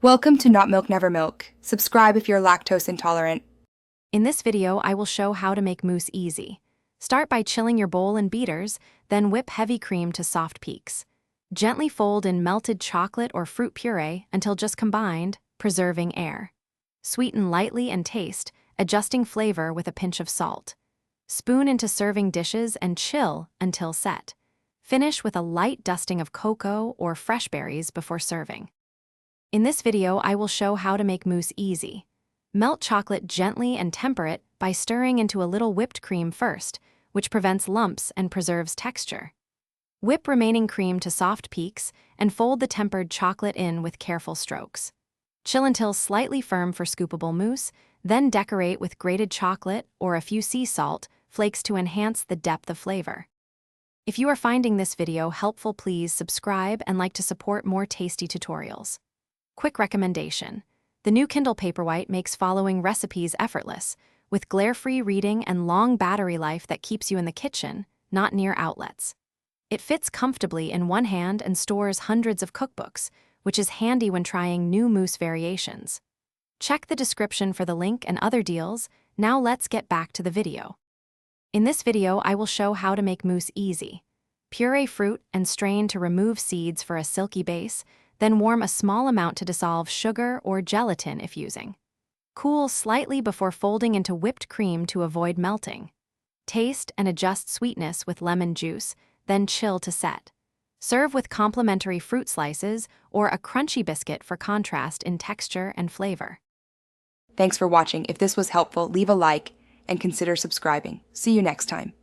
Welcome to Not Milk Never Milk. Subscribe if you're lactose intolerant. In this video, I will show how to make mousse easy. Start by chilling your bowl in beaters, then whip heavy cream to soft peaks. Gently fold in melted chocolate or fruit puree until just combined, preserving air. Sweeten lightly and taste, adjusting flavor with a pinch of salt. Spoon into serving dishes and chill until set. Finish with a light dusting of cocoa or fresh berries before serving. In this video, I will show how to make mousse easy. Melt chocolate gently and temper it by stirring into a little whipped cream first, which prevents lumps and preserves texture. Whip remaining cream to soft peaks and fold the tempered chocolate in with careful strokes. Chill until slightly firm for scoopable mousse, then decorate with grated chocolate or a few sea salt flakes to enhance the depth of flavor. If you are finding this video helpful, please subscribe and like to support more tasty tutorials. Quick recommendation. The new Kindle Paperwhite makes following recipes effortless, with glare-free reading and long battery life that keeps you in the kitchen, not near outlets. It fits comfortably in one hand and stores hundreds of cookbooks, which is handy when trying new mousse variations. Check the description for the link and other deals. Now let's get back to the video. In this video, I will show how to make mousse easy. Puree fruit and strain to remove seeds for a silky base, then warm a small amount to dissolve sugar or gelatin if using. Cool slightly before folding into whipped cream to avoid melting. Taste and adjust sweetness with lemon juice, then chill to set. Serve with complimentary fruit slices or a crunchy biscuit for contrast in texture and flavor. Thanks for watching. If this was helpful, leave a like and consider subscribing. See you next time.